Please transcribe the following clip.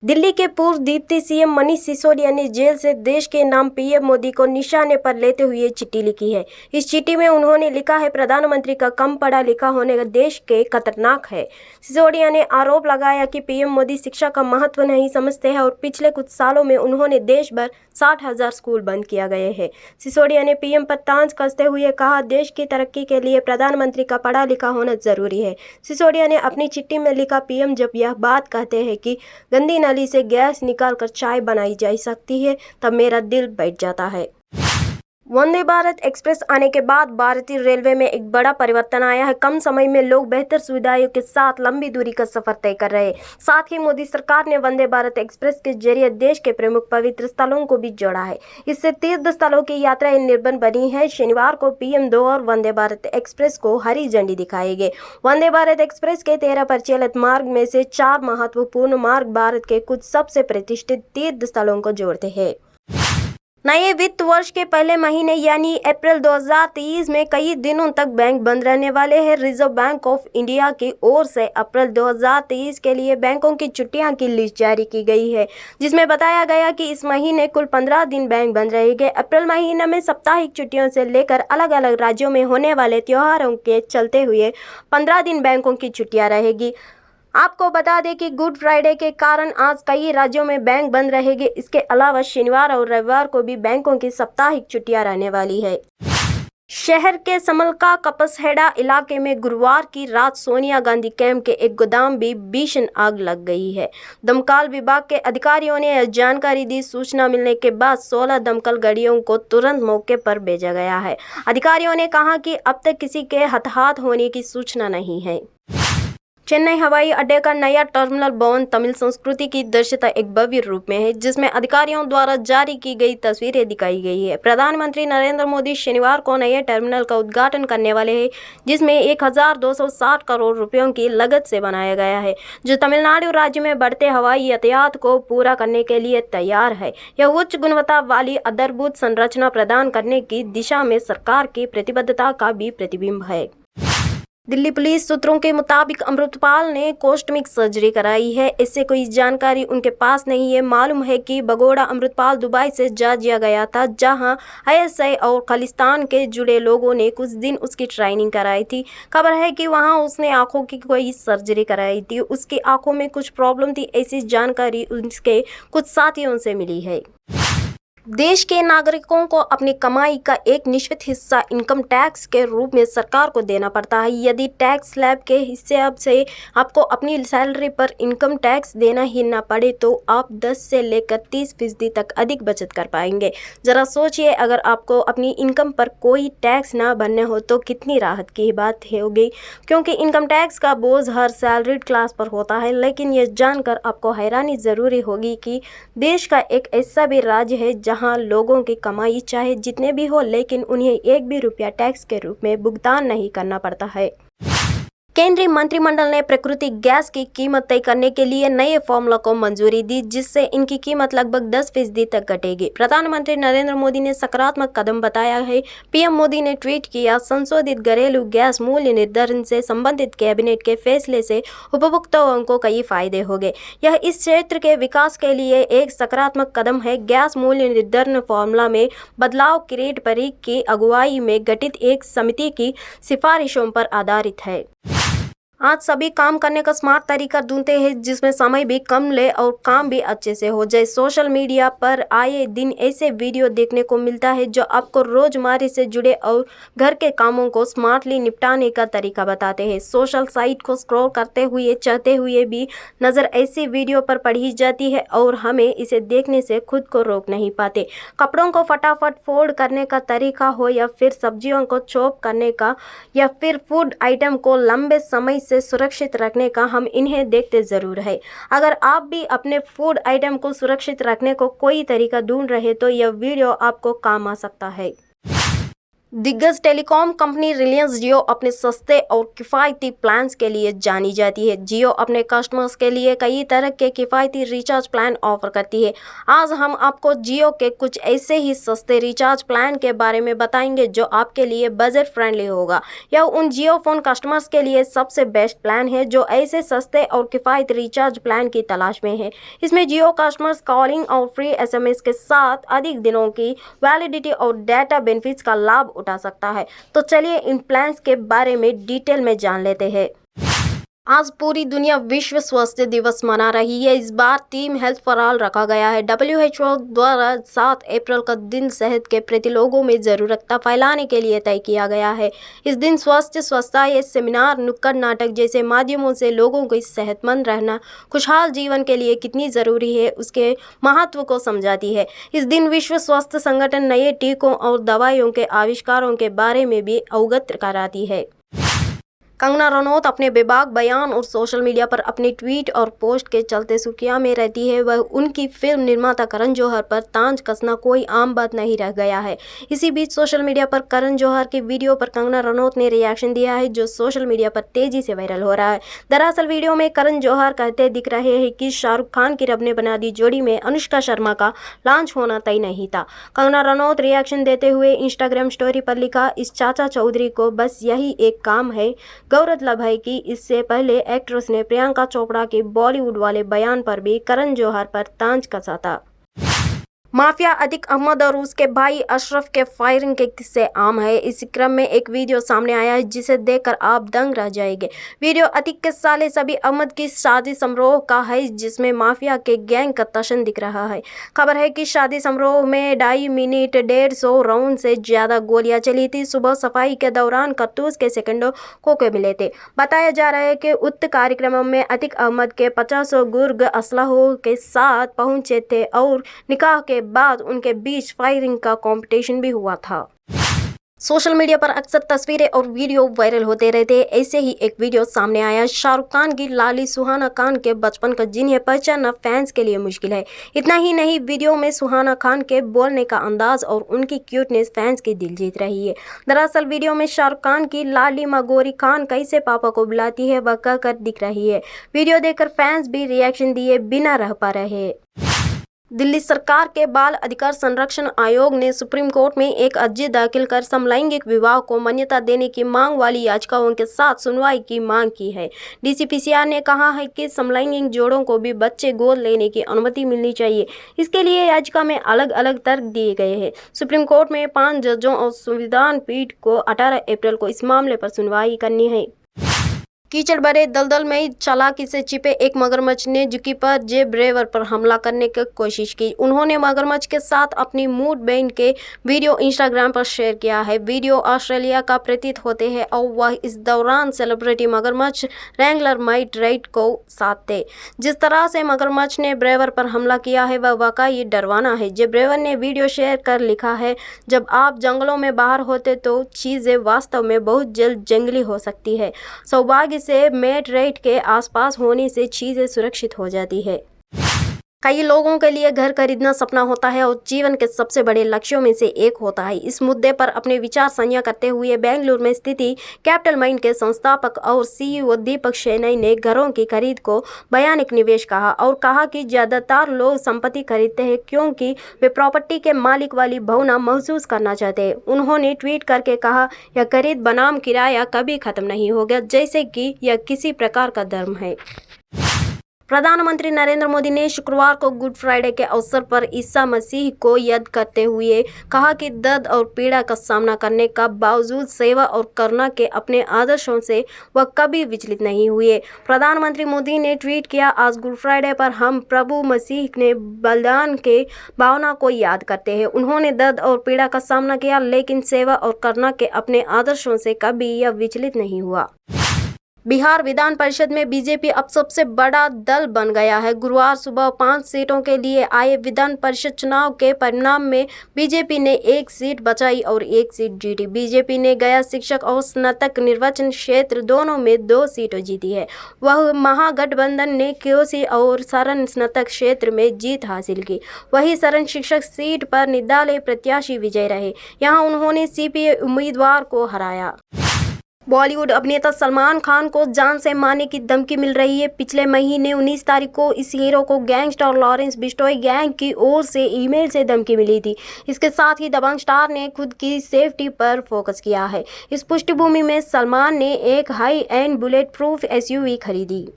दिल्ली के पूर्व deputy CM Manish Sisodia ने जेल से देश के नाम पीएम मोदी को निशाने पर लेते हुए चिट्ठी लिखी है। इस चिट्ठी में उन्होंने लिखा है, प्रधानमंत्री का कम पढ़ा लिखा होने देश के खतरनाक है। सिसोदिया ने आरोप लगाया कि पीएम मोदी शिक्षा का महत्व नहीं समझते हैं और पिछले कुछ सालों में उन्होंने देश भर 60,000 स्कूल बंद किया गए हैं। सिसोदिया ने पीएम पर तंज कसते हुए कहा, देश की तरक्की के लिए प्रधानमंत्री का पढ़ा लिखा होना जरूरी है। सिसोदिया ने अपनी चिट्ठी में लिखा, पीएम जब यह बात कहते हैं कि गंदी नली से गैस निकालकर चाय बनाई जा सकती है, तब मेरा दिल बैठ जाता है। वंदे भारत एक्सप्रेस आने के बाद भारतीय रेलवे में एक बड़ा परिवर्तन आया है। कम समय में लोग बेहतर सुविधाओं के साथ लंबी दूरी का सफर तय कर रहे हैं। साथ ही मोदी सरकार ने वंदे भारत एक्सप्रेस के जरिए देश के प्रमुख पवित्र स्थलों को भी जोड़ा है। इससे तीर्थ स्थलों की यात्राएं निर्बाध बनी है। शनिवार को PM2 और वंदे भारत एक्सप्रेस को हरी झंडी दिखाई गई। वंदे भारत एक्सप्रेस के 13 परिचालित मार्ग में से 4 महत्वपूर्ण मार्ग भारत के कुछ सबसे प्रतिष्ठित तीर्थ स्थलों को जोड़ते हैं। नए वित्त वर्ष के पहले महीने यानी अप्रैल 2023 में कई दिनों तक बैंक बंद रहने वाले हैं। रिजर्व बैंक ऑफ इंडिया की ओर से अप्रैल 2023 के लिए बैंकों की छुट्टियां की लिस्ट जारी की गई है, जिसमें बताया गया कि इस महीने कुल 15 दिन बैंक बंद रहेंगे। अप्रैल महीने में साप्ताहिक छुट्टियों से लेकर अलग अलग राज्यों में होने वाले त्योहारों के चलते हुए 15 दिन बैंकों की छुट्टियां रहेगी। आपको बता दें कि गुड फ्राइडे के कारण आज कई राज्यों में बैंक बंद रहेंगे। इसके अलावा शनिवार और रविवार को भी बैंकों की साप्ताहिक छुट्टियां रहने वाली है। शहर के समलका कपसहेड़ा इलाके में गुरुवार की रात सोनिया गांधी कैंप के एक गोदाम में भीषण आग लग गई है। दमकल विभाग के अधिकारियों ने यह जानकारी दी। सूचना मिलने के बाद 16 दमकल गाड़ियों को तुरंत मौके पर भेजा गया है। अधिकारियों ने कहा कि अब तक किसी के हताहत होने की सूचना नहीं है। चेन्नई हवाई अड्डे का नया टर्मिनल भवन तमिल संस्कृति की दर्शिता एक भव्य रूप में है, जिसमें अधिकारियों द्वारा जारी की गई तस्वीरें दिखाई गई है। प्रधानमंत्री नरेंद्र मोदी शनिवार को नए टर्मिनल का उद्घाटन करने वाले हैं, जिसमें 1260 करोड़ रुपयों की लागत से बनाया गया है, जो तमिलनाडु राज्य में बढ़ते हवाई यातायात को पूरा करने के लिए तैयार है। यह उच्च गुणवत्ता वाली आधारभूत संरचना प्रदान करने की दिशा में सरकार की प्रतिबद्धता का भी प्रतिबिंब है। दिल्ली पुलिस सूत्रों के मुताबिक अमृतपाल ने कॉस्मेटिक सर्जरी कराई है। इससे कोई जानकारी उनके पास नहीं है। मालूम है कि भगोड़ा अमृतपाल दुबई से जॉर्जिया गया था, जहां ISI और खालिस्तान के जुड़े लोगों ने कुछ दिन उसकी ट्रेनिंग कराई थी। खबर है कि वहां उसने आंखों की कोई सर्जरी कराई थी। उसकी आंखों में कुछ प्रॉब्लम थी, ऐसी जानकारी उसके कुछ साथियों से मिली है। देश के नागरिकों को अपनी कमाई का एक निश्चित हिस्सा इनकम टैक्स के रूप में सरकार को देना पड़ता है। यदि टैक्स स्लैब के हिसाब से आपको अपनी सैलरी पर इनकम टैक्स देना ही ना पड़े, तो आप 10 से लेकर 30% तक अधिक बचत कर पाएंगे। जरा सोचिए, अगर आपको अपनी इनकम पर कोई टैक्स ना भरने हो तो कितनी राहत की बात होगी, क्योंकि इनकम टैक्स का बोझ हर सैलरीड क्लास पर होता है। लेकिन यह जानकर आपको हैरानी जरूरी होगी कि देश का एक ऐसा भी राज्य है जहां लोगों की कमाई चाहे जितने भी हो, लेकिन उन्हें एक भी रुपया टैक्स के रूप में भुगतान नहीं करना पड़ता है। केंद्रीय मंत्रिमंडल ने प्राकृतिक गैस की कीमत तय करने के लिए नए फॉर्मूला को मंजूरी दी, जिससे इनकी कीमत लगभग 10% तक घटेगी। प्रधानमंत्री नरेंद्र मोदी ने सकारात्मक कदम बताया है। PM मोदी ने ट्वीट किया, संशोधित घरेलू गैस मूल्य निर्धारण से संबंधित कैबिनेट के फैसले से उपभोक्ताओं को कई फायदे होंगे। यह इस क्षेत्र के विकास के लिए एक सकारात्मक कदम है। गैस मूल्य निर्धारण फॉर्मूला में बदलाव किरीट परीख की अगुवाई में गठित एक समिति की सिफारिशों पर आधारित है। आज सभी काम करने का स्मार्ट तरीका ढूंढते हैं, जिसमें समय भी कम ले और काम भी अच्छे से हो जाए। सोशल मीडिया पर आए दिन ऐसे वीडियो देखने को मिलता है जो आपको रोजमर्रा से जुड़े और घर के कामों को स्मार्टली निपटाने का तरीका बताते हैं। सोशल साइट को स्क्रॉल करते हुए चाहते हुए भी नज़र ऐसी वीडियो पर पड़ी जाती है और हमें इसे देखने से खुद को रोक नहीं पाते। कपड़ों को फटाफट फोल्ड करने का तरीका हो, या फिर सब्जियों को चॉप करने का, या फिर फूड आइटम को लंबे समय से सुरक्षित रखने का, हम इन्हें देखते जरूर है। अगर आप भी अपने फूड आइटम को सुरक्षित रखने को कोई तरीका ढूंढ रहे तो यह वीडियो आपको काम आ सकता है। दिग्गज टेलीकॉम कंपनी रिलायंस जियो अपने सस्ते और किफ़ायती प्लान्स के लिए जानी जाती है। जियो अपने कस्टमर्स के लिए कई तरह के किफ़ायती रिचार्ज प्लान ऑफर करती है। आज हम आपको जियो के कुछ ऐसे ही सस्ते रिचार्ज प्लान के बारे में बताएंगे जो आपके लिए बजट फ्रेंडली होगा। यह उन जियो फ़ोन कस्टमर्स के लिए सबसे बेस्ट प्लान है जो ऐसे सस्ते और किफ़ायती रिचार्ज प्लान की तलाश में है। इसमें जियो कस्टमर्स कॉलिंग और फ्री SMS के साथ अधिक दिनों की वैलिडिटी और डाटा बेनिफिट्स का लाभ उठा सकता है। तो चलिए इन प्लान्स के बारे में डिटेल में जान लेते हैं। आज पूरी दुनिया विश्व स्वास्थ्य दिवस मना रही है। इस बार थीम हेल्थ फॉर ऑल रखा गया है। WHO द्वारा 7 अप्रैल का दिन सेहत के प्रति लोगों में जागरूकता फैलाने के लिए तय किया गया है। इस दिन स्वच्छता सेमिनार, नुक्कड़ नाटक जैसे माध्यमों से लोगों को सेहतमंद रहना खुशहाल जीवन के लिए कितनी ज़रूरी है उसके महत्व को समझाती है। इस दिन विश्व स्वास्थ्य संगठन नए टीकों और दवाइयों के आविष्कारों के बारे में भी अवगत कराती है। कंगना रनौत अपने बेबाक बयान और सोशल मीडिया पर अपने ट्वीट और पोस्ट के चलते सुर्खियों में रहती है। वह उनकी फिल्म निर्माता करण जौहर पर तांज कसना कोई आम बात नहीं रह गया है। इसी बीच सोशल मीडिया पर करण जौहर की वीडियो पर कंगना रनौत ने रिएक्शन दिया है जो सोशल मीडिया पर तेजी से वायरल हो रहा है। दरअसल वीडियो में करण जौहर कहते दिख रहे हैं कि शाहरुख खान की रब ने बना दी जोड़ी में अनुष्का शर्मा का लॉन्च होना तय नहीं था। कंगना रनौत रिएक्शन देते हुए इंस्टाग्राम स्टोरी पर लिखा, इस चाचा चौधरी को बस यही एक काम है। गौरतलब है कि इससे पहले एक्ट्रेस ने प्रियंका चोपड़ा के बॉलीवुड वाले बयान पर भी करण जौहर पर तांज कसा था। माफिया अतीक अहमद और उसके भाई अशरफ के फायरिंग के किस्से आम है। इस क्रम में एक वीडियो सामने आया है जिसे देखकर आप दंग रह जाएंगे। वीडियो अतीक के साले सबी अहमद की शादी समारोह का है जिसमें माफिया के गैंग का तशन दिख रहा है। खबर है कि शादी समारोह में 2.5 मिनट 150 राउंड से ज्यादा गोलियां चली थी। सुबह सफाई के दौरान कारतूस के सेकंडों को मिले थे। बताया जा रहा है कि उक्त कार्यक्रम में अतीक अहमद के 50 गुर्ग असलहों के साथ पहुंचे थे और निकाह के बाद उनके बीच फायरिंग का कंपटीशन भी हुआ था। सोशल मीडिया पर अक्सर तस्वीरें और वीडियो वायरल होते रहते हैं। ऐसे ही एक वीडियो सामने आया शाहरुख खान की लाली सुहाना खान के बचपन का जिन्हें पहचानना फैंस के लिए मुश्किल है। इतना ही नहीं, वीडियो में सुहाना खान के बोलने का अंदाज और उनकी क्यूटनेस फैंस की दिल जीत रही है। दरअसल वीडियो में शाहरुख खान की लाली माँ गौरी खान कैसे पापा को बुलाती है वह कहकर दिख रही है। वीडियो देखकर फैंस भी रिएक्शन दिए बिना रह पा रहे। दिल्ली सरकार के बाल अधिकार संरक्षण आयोग ने सुप्रीम कोर्ट में एक अर्जी दाखिल कर समलैंगिक विवाह को मान्यता देने की मांग वाली याचिकाओं के साथ सुनवाई की मांग की है। DCPCR ने कहा है कि समलैंगिक जोड़ों को भी बच्चे गोद लेने की अनुमति मिलनी चाहिए। इसके लिए याचिका में अलग अलग तर्क दिए गए हैं। सुप्रीम कोर्ट में 5 जजों और संविधान पीठ को 18 अप्रैल को इस मामले पर सुनवाई करनी है। कीचड़ भरे दलदल में चालाकी से छिपे एक मगरमच्छ ने ज़ूकीपर जेब्रेवर पर हमला करने की कोशिश की। उन्होंने मगरमच्छ के साथ अपनी मूड बैंड के वीडियो इंस्टाग्राम पर शेयर किया है। वीडियो ऑस्ट्रेलिया का प्रतीत होते हैं और वह इस दौरान सेलिब्रिटी मगरमच्छ रैंगलर माइट राइट को साथ थे। जिस तरह से मगरमच्छ ने ब्रेवर पर हमला किया है वह वाकई डरवाना है। जेब्रेवर ने वीडियो शेयर कर लिखा है, जब आप जंगलों में बाहर होते तो चीज़ें वास्तव में बहुत जल्द जंगली हो सकती है। सौभाग्य से मेट रेट के आसपास होने से चीजें सुरक्षित हो जाती है। कई लोगों के लिए घर खरीदना सपना होता है और जीवन के सबसे बड़े लक्ष्यों में से एक होता है। इस मुद्दे पर अपने विचार साझा करते हुए बेंगलुरु में स्थित कैपिटल माइंड के संस्थापक और CEO दीपक शेनई ने घरों की खरीद को भयानक निवेश कहा और कहा कि ज्यादातर लोग संपत्ति खरीदते हैं क्योंकि वे प्रॉपर्टी के मालिक वाली भावना महसूस करना चाहते हैं। उन्होंने ट्वीट करके कहा, यह खरीद बनाम किराया कभी खत्म नहीं होगा, जैसे कि यह किसी प्रकार का धर्म है। प्रधानमंत्री नरेंद्र मोदी ने शुक्रवार को गुड फ्राइडे के अवसर पर ईसा मसीह को याद करते हुए कहा कि दर्द और पीड़ा का सामना करने का बावजूद सेवा और करुणा के अपने आदर्शों से वह कभी विचलित नहीं हुए। प्रधानमंत्री मोदी ने ट्वीट किया, आज गुड फ्राइडे पर हम प्रभु मसीह ने बलिदान के भावना को याद करते हैं। उन्होंने दर्द और पीड़ा का सामना किया लेकिन सेवा और करुणा के अपने आदर्शों से कभी यह विचलित नहीं हुआ। बिहार विधान परिषद में बीजेपी अब सबसे बड़ा दल बन गया है। गुरुवार सुबह 5 सीटों के लिए आए विधान परिषद चुनाव के परिणाम में बीजेपी ने 1 सीट बचाई और 1 सीट जीती। बीजेपी ने गया शिक्षक और स्नातक निर्वाचन क्षेत्र दोनों में 2 सीटें जीती है। वह महागठबंधन ने कोसी और सारण स्नातक क्षेत्र में जीत हासिल की। वहीं सारण शिक्षक सीट पर निर्दलीय प्रत्याशी विजय रहे। यहां उन्होंने सीपीआई उम्मीदवार को हराया। बॉलीवुड अभिनेता सलमान खान को जान से मारने की धमकी मिल रही है। पिछले महीने 19 तारीख को इस हीरो को गैंगस्टर लॉरेंस बिश्नोई गैंग की ओर से ईमेल से धमकी मिली थी। इसके साथ ही दबंग स्टार ने खुद की सेफ्टी पर फोकस किया है। इस पृष्ठभूमि में सलमान ने एक high and bullet proof SUV खरीदी।